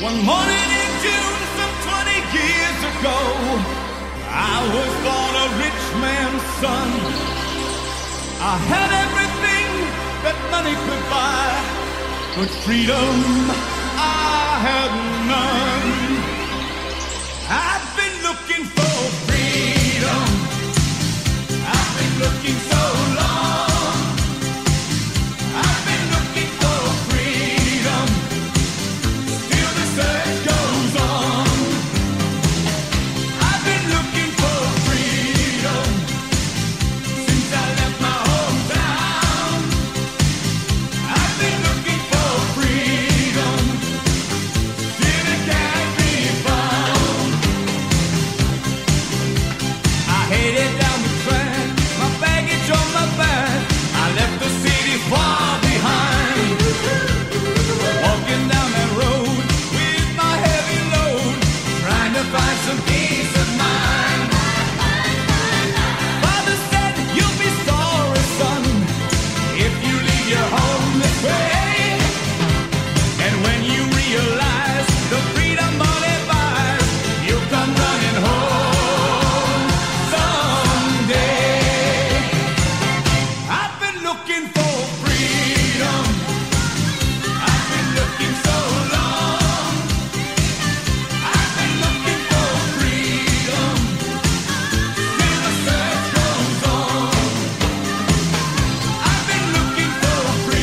One morning in June, some 20 years ago, I was born a rich man's son. I had everything that money could buy, but freedom I had none. I've been looking for freedom. I've been looking so long. I've been looking for freedom. Still the search goes on. I've been looking for freedom since I left my hometown. I've been looking for freedom. Still it can't be found. I headed down the track, my baggage on my back. I left the city far behind. Walking down that road with my heavy load, trying to find some peace of mind. Father said, you'll be sorry, son, if you leave your home this way. And when you realize the freedom money buys, you'll come running home someday. I've been looking for freedom. I've been looking so long. I've been looking for freedom. Still the search goes on. I've been looking for freedom.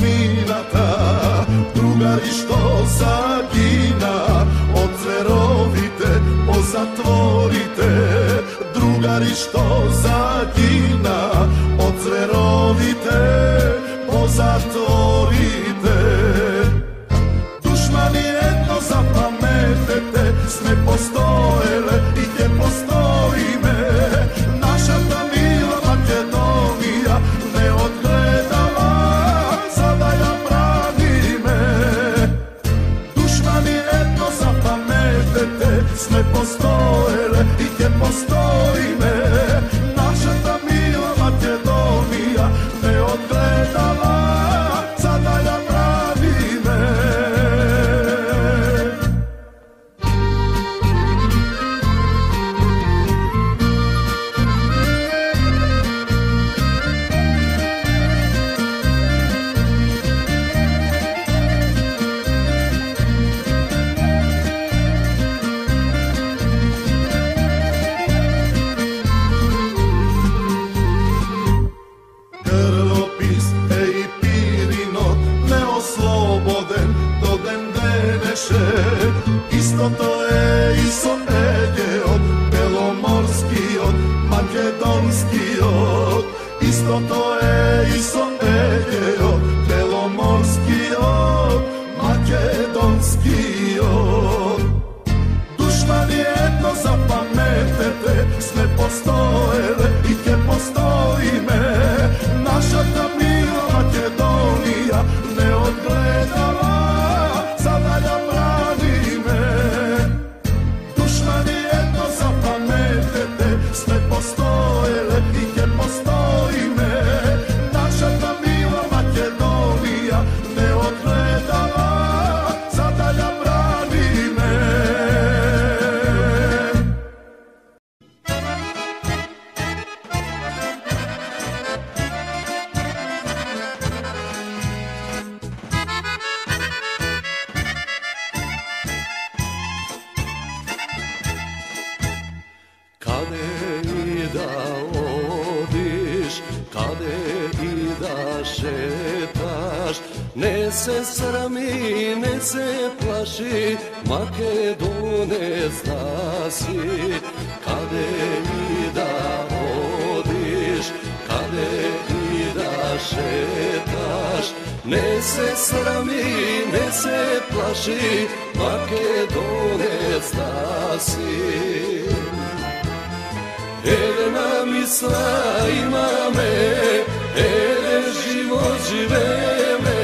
minata, drugari što zagina, od zverovite pozatvorite, drugari što zagina, od zverovite pozatvorite. Dušmani jedno zapametete, sme postojele i gdje postojime, naša ta mila Makedonija ne odgledala, sada ja branime. Dušmani jedno zapametete, sme postojele i gdje postojime, naša ta mila Makedonija ne odgledala, sada ja branime. Krvopis, ej Pirinot, neosloboden do den deneše, isto to je iso Egeot, belomorski od makedonski od, isto to je iso Egeot, belomorski od makedonski od. Dušmani jedno zapametete, sme postojele i gdje postojime, naša ta mila Makedonija ne odgledala, sada ja branime. Dušmani jedno zapametete, sme postojele i gdje postojime, naša ta mila Makedonija ne odgledala, sada ja branime. Kade i da odiš, kade i da šetaš, ne se srami, ne se plaši, Makedone zna si. Kade i da odiš, kade i da šetaš, ne se srami, ne se plaši, Makedone zna si. Elena misla imame, ele život živeme,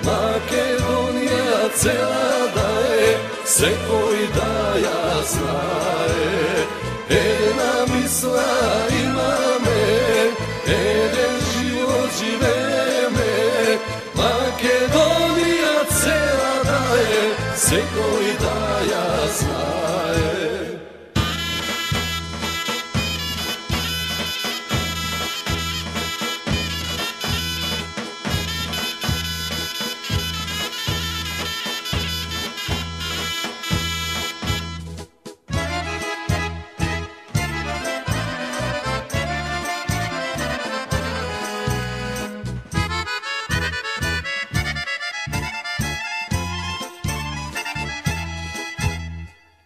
Makedonija cela daje, se koji daja znaje. Elena misla imame, ele život živeme, Makedonija cela daje, se koji daja znaje.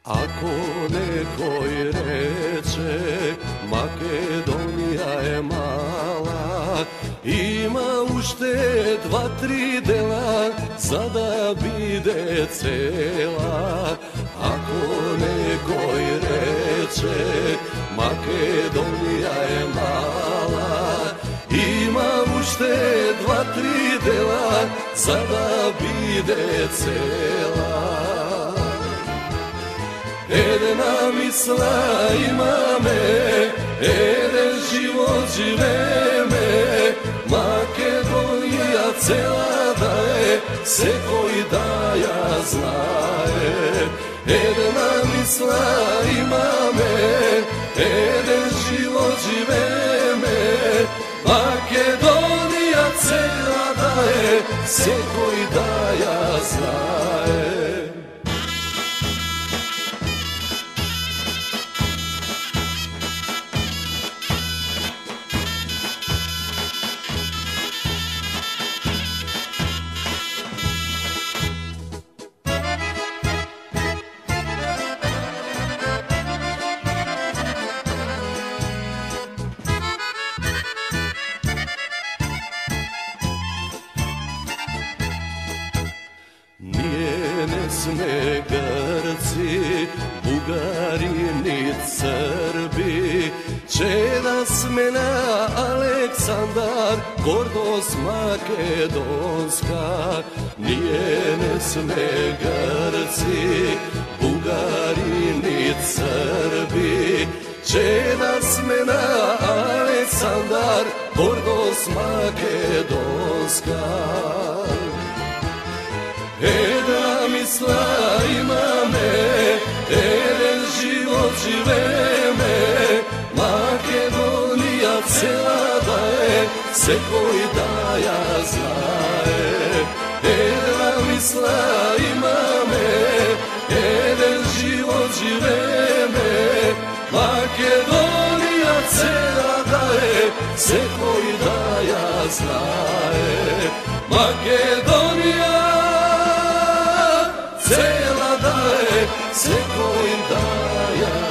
Ako nekoj reče Makedonija je mala, ima ušte 2-3 dela za da bide cela. Ako nekoj reče Makedonija je mala, ima ušte 2-3 dela za da bide cela. Edena misla imame, eden život živeme, Makedonija cela daje, se koji daja znaje. Edena misla imame, eden život živeme, Makedonija cela daje, se koji daja znaje. sme Grci, Bugari ni Srbi, čeda smena Aleksandar, gordost makedonska. Nije ne sme Grci, Bugari ni Srbi, čeda smena Aleksandar, gordost makedonska. Eda misla imame, eden život živeme, Makedonija cela daje, se koji daja znaje. Eda misla imame, eden život živeme, Makedonija cela daje, se koji daja znaje. Makedonija cela daje, se koji daja